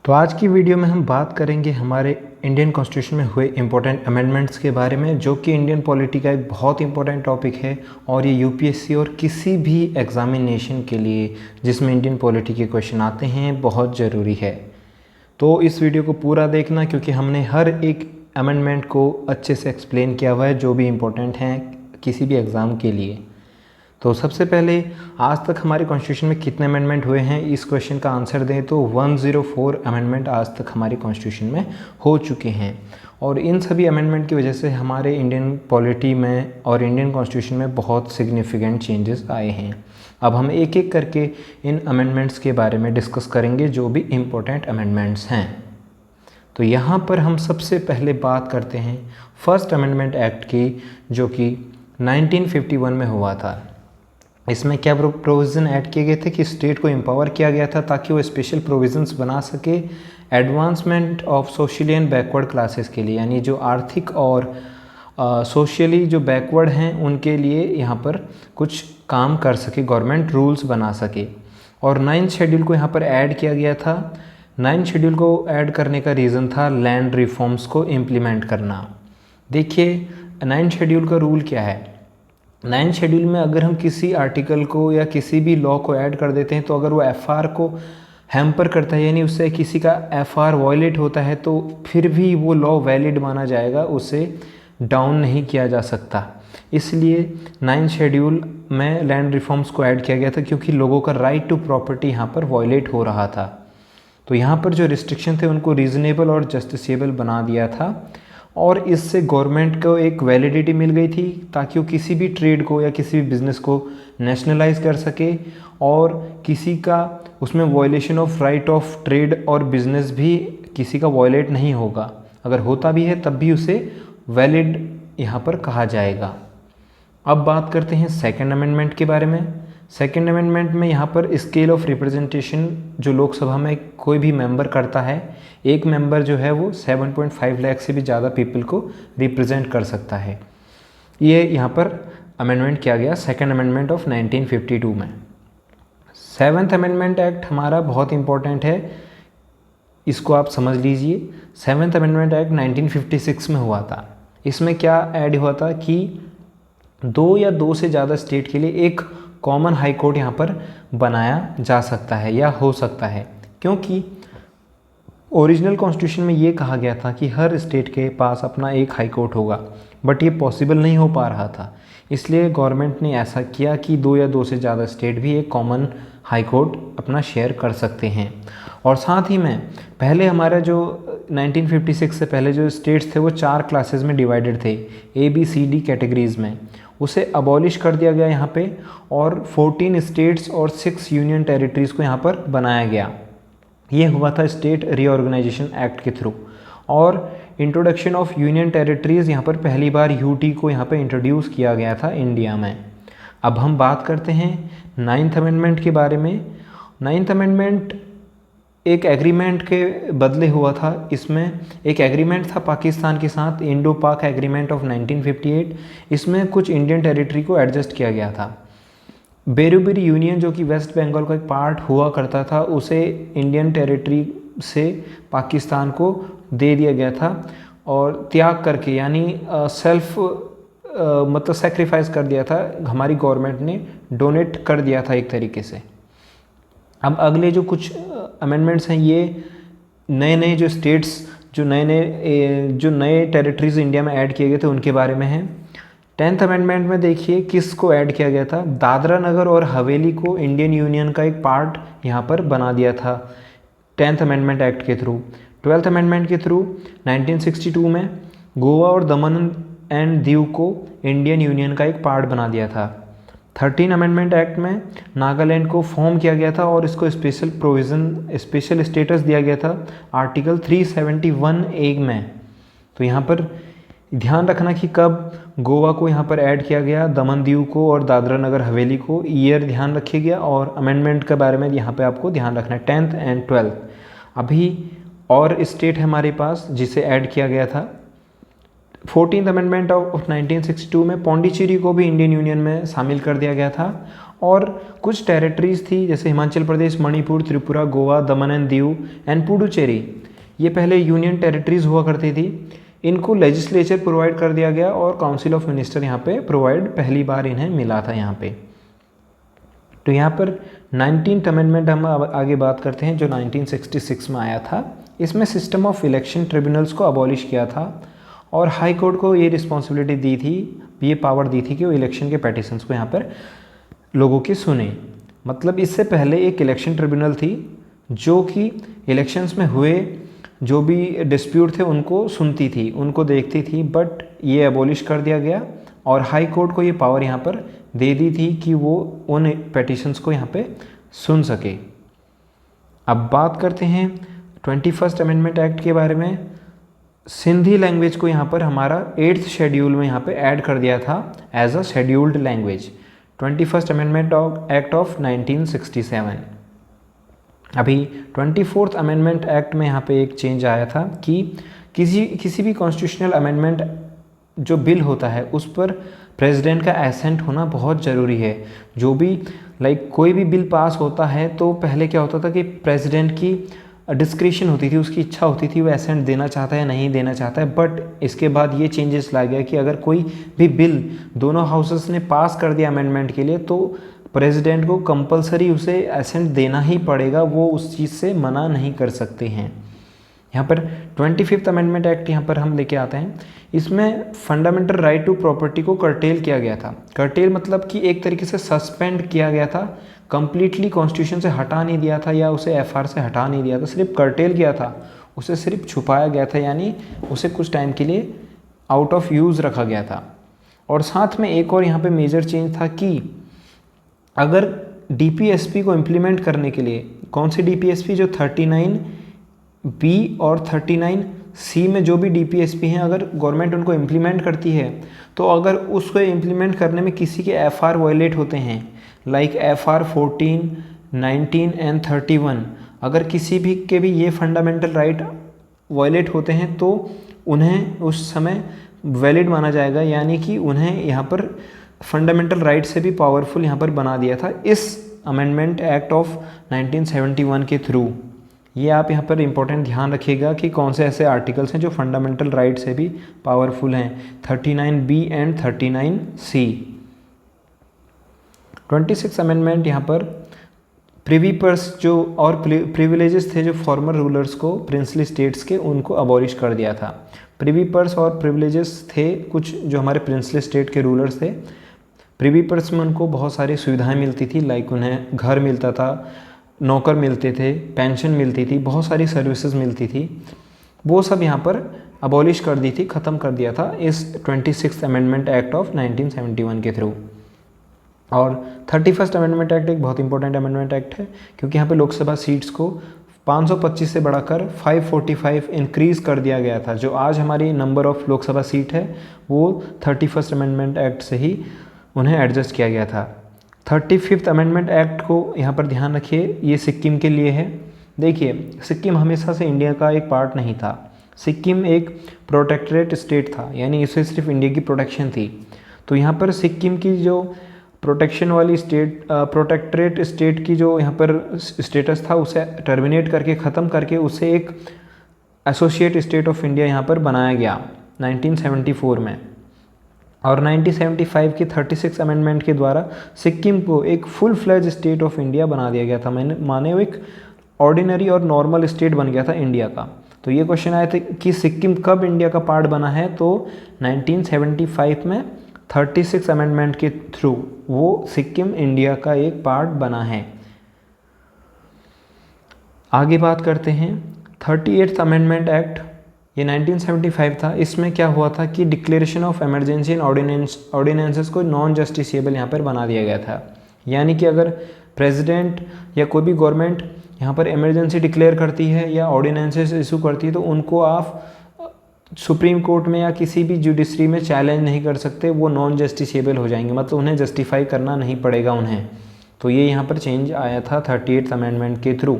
तो आज की वीडियो में हम बात करेंगे हमारे इंडियन कॉन्स्टिट्यूशन में हुए इम्पोर्टेंट अमेंडमेंट्स के बारे में, जो कि इंडियन पॉलिटी का एक बहुत इंपॉर्टेंट टॉपिक है और ये यूपीएससी और किसी भी एग्जामिनेशन के लिए जिसमें इंडियन पॉलिटी के क्वेश्चन आते हैं बहुत ज़रूरी है। तो इस वीडियो को पूरा देखना, क्योंकि हमने हर एक अमेंडमेंट को अच्छे से एक्सप्लेन किया हुआ है जो भी इम्पोर्टेंट हैं किसी भी एग्ज़ाम के लिए। तो सबसे पहले आज तक हमारे कॉन्स्टिट्यूशन में कितने अमेंडमेंट हुए हैं, इस क्वेश्चन का आंसर दें तो 104 अमेंडमेंट आज तक हमारे कॉन्स्टिट्यूशन में हो चुके हैं। और इन सभी अमेंडमेंट की वजह से हमारे इंडियन पॉलिटी में और इंडियन कॉन्स्टिट्यूशन में बहुत सिग्निफिकेंट चेंजेस आए हैं। अब हम एक एक करके इन अमेंडमेंट्स के बारे में डिस्कस करेंगे जो भी इम्पोर्टेंट अमेंडमेंट्स हैं। तो यहाँ पर हम सबसे पहले बात करते हैं फर्स्ट अमेंडमेंट एक्ट की, जो कि 1951 में हुआ था। इसमें क्या प्रोविज़न ऐड किए गए थे कि स्टेट को एम्पावर किया गया था ताकि वो स्पेशल प्रोविज़न्स बना सके advancement of socially and backward classes के लिए, यानी जो आर्थिक और सोशली जो बैकवर्ड हैं उनके लिए यहाँ पर कुछ काम कर सके, गवर्नमेंट रूल्स बना सके। और 9th शेड्यूल को यहाँ पर ऐड किया गया था। 9th शेड्यूल को ऐड करने का रीज़न था लैंड रिफॉर्म्स को इम्प्लीमेंट करना। देखिए 9th शेड्यूल का रूल क्या है। 9th शेड्यूल में अगर हम किसी आर्टिकल को या किसी भी लॉ को ऐड कर देते हैं तो अगर वो एफआर को हैम्पर करता है, यानी उससे किसी का एफआर वायलेट होता है, तो फिर भी वो लॉ वैलिड माना जाएगा, उसे डाउन नहीं किया जा सकता। इसलिए 9th शेड्यूल में लैंड रिफॉर्म्स को ऐड किया गया था, क्योंकि लोगों का राइट टू प्रॉपर्टी यहाँ पर वायलेट हो रहा था। तो यहाँ पर जो रिस्ट्रिक्शन थे उनको रीज़नेबल और जस्टिसेबल बना दिया था, और इससे गवर्नमेंट को एक वैलिडिटी मिल गई थी ताकि वो किसी भी ट्रेड को या किसी भी बिज़नेस को नेशनलाइज कर सके, और किसी का उसमें violation of right of trade और बिज़नेस भी किसी का वायलेट नहीं होगा। अगर होता भी है तब भी उसे वैलिड यहाँ पर कहा जाएगा। अब बात करते हैं सेकंड अमेंडमेंट के बारे में। सेकंड अमेंडमेंट में यहाँ पर स्केल ऑफ रिप्रेजेंटेशन जो लोकसभा में कोई भी मेंबर करता है, एक मेंबर जो है वो 7.5 लाख से भी ज़्यादा पीपल को रिप्रेजेंट कर सकता है। ये यहाँ पर अमेंडमेंट किया गया सेकंड अमेंडमेंट ऑफ 1952 में। 7th अमेंडमेंट एक्ट हमारा बहुत इंपॉर्टेंट है, इसको आप समझ लीजिए। 7th अमेंडमेंट एक्ट 1956 में हुआ था। इसमें क्या ऐड हुआ था कि 2 या 2 से ज़्यादा स्टेट के लिए एक कॉमन हाई कोर्ट यहाँ पर बनाया जा सकता है या हो सकता है, क्योंकि ओरिजिनल कॉन्स्टिट्यूशन में ये कहा गया था कि हर स्टेट के पास अपना एक हाई कोर्ट होगा, बट ये पॉसिबल नहीं हो पा रहा था। इसलिए गवर्नमेंट ने ऐसा किया कि 2 या 2 से ज़्यादा स्टेट भी एक कॉमन हाई कोर्ट अपना शेयर कर सकते हैं। और साथ ही में पहले हमारा जो 1956 से पहले जो स्टेट्स थे वो 4 क्लासेस में डिवाइडेड थे, ABCD कैटेगरीज़ में, उसे अबॉलिश कर दिया गया यहाँ पे, और 14 स्टेट्स और 6 यूनियन टेरिटरीज़ को यहाँ पर बनाया गया। ये हुआ था स्टेट रीऑर्गेनाइजेशन एक्ट के थ्रू। और इंट्रोडक्शन ऑफ यूनियन टेरिटरीज़ यहाँ पर पहली बार UT को यहाँ पर इंट्रोड्यूस किया गया था इंडिया में। अब हम बात करते हैं 9th अमेंडमेंट के बारे में। 9th अमेंडमेंट एक एग्रीमेंट के बदले हुआ था। इसमें एक एग्रीमेंट था पाकिस्तान के साथ, इंडो पाक एग्रीमेंट ऑफ 1958। इसमें कुछ इंडियन टेरिटरी को एडजस्ट किया गया था। बेरुबरी यूनियन जो कि वेस्ट बंगाल का एक पार्ट हुआ करता था, उसे इंडियन टेरिटरी से पाकिस्तान को दे दिया गया था, और त्याग करके, यानी सेल्फ मतलब सेक्रीफाइस कर दिया था, हमारी गवर्नमेंट ने डोनेट कर दिया था एक तरीके से। अब अगले जो कुछ अमेंडमेंट्स हैं, ये नए नए जो स्टेट्स जो नए टेरिटरीज़ इंडिया में ऐड किए गए थे उनके बारे में हैं। 10th अमेंडमेंट में देखिए किसको ऐड किया गया था, दादरा नगर और हवेली को इंडियन यूनियन का एक पार्ट यहाँ पर बना दिया था 10th अमेंडमेंट एक्ट के थ्रू। 12th अमेंडमेंट के थ्रू 1962 में गोवा और दमन एंड दीव को इंडियन यूनियन का एक पार्ट बना दिया था। 13 अमेंडमेंट एक्ट में नागालैंड को फॉर्म किया गया था और इसको स्पेशल स्टेटस दिया गया था आर्टिकल 371A में। तो यहाँ पर ध्यान रखना कि कब गोवा को यहाँ पर ऐड किया गया, दमन दीव को और दादरा नगर हवेली को, ईयर ध्यान रखिएगा, और अमेंडमेंट के बारे में यहाँ पे आपको ध्यान रखना है 10th एंड 12th। अभी और स्टेट है हमारे पास जिसे ऐड किया गया था। 14th अमेंडमेंट ऑफ 1962 में पौंडीचेरी को भी इंडियन यूनियन में शामिल कर दिया गया था, और कुछ टेरिटरीज़ थी जैसे हिमाचल प्रदेश, मणिपुर, त्रिपुरा, गोवा, दमन एंड दीव एंड पुडुचेरी, ये पहले यूनियन टेरिटरीज़ हुआ करती थी। इनको लेजिस्लेचर प्रोवाइड कर दिया गया और काउंसिल ऑफ मिनिस्टर यहाँ पे प्रोवाइड पहली बार इन्हें मिला था यहाँ पे। तो यहाँ पर 19th अमेंडमेंट हम आगे बात करते हैं जो 1966 में आया था। इसमें सिस्टम ऑफ इलेक्शन ट्रिब्यूनल्स को अबॉलिश किया था और हाई कोर्ट को ये रिस्पॉन्सिबिलिटी दी थी, ये पावर दी थी कि वो इलेक्शन के पेटिशंस को यहाँ पर लोगों की सुने। मतलब इससे पहले एक इलेक्शन ट्रिब्यूनल थी जो कि इलेक्शंस में हुए जो भी डिस्प्यूट थे उनको सुनती थी, उनको देखती थी, बट ये अबॉलिश कर दिया गया और हाई कोर्ट को ये पावर यहाँ पर दे दी थी कि वो उन पेटिशंस को यहाँ पे सुन सके। अब बात करते हैं 21st अमेंडमेंट एक्ट के बारे में। सिंधी लैंग्वेज को यहाँ पर हमारा 8th शेड्यूल में यहाँ पे ऐड कर दिया था as a scheduled language, 21st amendment act of 1967। अभी 24th अमेंडमेंट एक्ट में यहाँ पे एक चेंज आया था कि किसी भी कॉन्स्टिट्यूशनल अमेंडमेंट जो बिल होता है उस पर प्रेसिडेंट का एसेंट होना बहुत ज़रूरी है। जो भी कोई भी बिल पास होता है तो पहले क्या होता था कि प्रेसिडेंट की डिस्क्रिशन होती थी, उसकी इच्छा होती थी वो एसेंट देना चाहता है या नहीं देना चाहता है। बट इसके बाद ये चेंजेस लाया गया कि अगर कोई भी बिल दोनों हाउसेस ने पास कर दिया अमेंडमेंट के लिए तो प्रेसिडेंट को कंपलसरी उसे एसेंट देना ही पड़ेगा, वो उस चीज़ से मना नहीं कर सकते हैं। यहाँ पर 25th अमेंडमेंट एक्ट यहाँ पर हम लेके आते हैं। इसमें फंडामेंटल राइट टू प्रॉपर्टी को कर्टेल किया गया था। कर्टेल मतलब कि एक तरीके से सस्पेंड किया गया था, कंप्लीटली कॉन्स्टिट्यूशन से हटा नहीं दिया था या उसे एफआर से हटा नहीं दिया था, सिर्फ कर्टेल किया था, उसे सिर्फ छुपाया गया था, यानी उसे कुछ टाइम के लिए आउट ऑफ यूज़ रखा गया था। और साथ में एक और यहाँ पे मेजर चेंज था कि अगर डीपीएसपी को इम्प्लीमेंट करने के लिए, कौन सी डीपीएसपी, जो 39B और 39C में जो भी डीपीएसपी हैं, अगर गवर्नमेंट उनको इम्प्लीमेंट करती है तो अगर उसको इम्प्लीमेंट करने में किसी के एफआर वायलेट होते हैं, लाइक एफआर 14, 19 एंड 31, अगर किसी भी के भी ये फंडामेंटल राइट वायलेट होते हैं तो उन्हें उस समय वैलिड माना जाएगा, यानी कि उन्हें यहाँ पर फंडामेंटल राइट से भी पावरफुल यहाँ पर बना दिया था इस अमेंडमेंट एक्ट ऑफ 1971 के थ्रू। ये आप यहाँ पर इम्पोर्टेंट ध्यान रखिएगा कि कौन से ऐसे आर्टिकल्स हैं जो फंडामेंटल राइट से भी पावरफुल हैं, 39B and 39C। 26th amendment यहाँ पर प्रिवी पर्स जो और प्रिविलेजेस थे जो फॉर्मर रूलर्स को, प्रिंसली स्टेट्स के, उनको अबॉलिश कर दिया था। प्रिवी पर्स और प्रिविलेजेस थे कुछ जो हमारे प्रिंसली स्टेट के रूलर्स थे। प्रिवी पर्स में उनको बहुत सारी सुविधाएं मिलती थी, लाइक उन्हें घर मिलता था, नौकर मिलते थे, पेंशन मिलती थी, बहुत सारी सर्विसेज मिलती थी। वो सब यहाँ पर अबॉलिश कर दी थी, ख़त्म कर दिया था इस 26th अमेंडमेंट एक्ट ऑफ 1971 के थ्रू। और 31st अमेंडमेंट एक्ट एक बहुत इंपॉर्टेंट अमेंडमेंट एक्ट है क्योंकि यहाँ पे लोकसभा सीट्स को 525 से बढ़ाकर 545 इंक्रीज़ कर दिया गया था। जो आज हमारी नंबर ऑफ लोकसभा सीट है वो 31st अमेंडमेंट एक्ट से ही उन्हें एडजस्ट किया गया था। 35th अमेंडमेंट एक्ट को यहाँ पर ध्यान रखिए, ये सिक्किम के लिए है। देखिए, सिक्किम हमेशा से इंडिया का एक पार्ट नहीं था, सिक्किम एक प्रोटेक्टरेट स्टेट था, यानी इसे सिर्फ इंडिया की प्रोटेक्शन थी। तो यहाँ पर सिक्किम की जो प्रोटेक्शन वाली स्टेट, प्रोटेक्टरेट स्टेट की जो यहाँ पर स्टेटस था उसे टर्मिनेट करके, ख़त्म करके उसे एक एसोसिएट स्टेट ऑफ इंडिया यहाँ पर बनाया गया 1974 में। और 1975 के 36 अमेंडमेंट के द्वारा सिक्किम को एक full fledged state of India बना दिया गया था, माने वो एक ऑर्डिनरी और नॉर्मल स्टेट बन गया था इंडिया का। तो ये क्वेश्चन आया था कि सिक्किम कब इंडिया का पार्ट बना है, तो 1975 में 36 अमेंडमेंट के थ्रू वो सिक्किम इंडिया का एक पार्ट बना है। आगे बात करते हैं 38th अमेंडमेंट एक्ट, ये 1975 था। इसमें क्या हुआ था कि declaration of emergency and ordinances को नॉन जस्टिसेबल यहाँ पर बना दिया गया था, यानी कि अगर प्रेसिडेंट या कोई भी गवर्नमेंट यहाँ पर इमरजेंसी डिक्लेयर करती है या ऑर्डिनेंसेस इशू करती है तो उनको आप सुप्रीम कोर्ट में या किसी भी जुडिशरी में चैलेंज नहीं कर सकते, वो नॉन जस्टिसेबल हो जाएंगे, मतलब उन्हें जस्टिफाई करना नहीं पड़ेगा उन्हें। तो ये यहाँ पर चेंज आया था 38th अमेंडमेंट के थ्रू।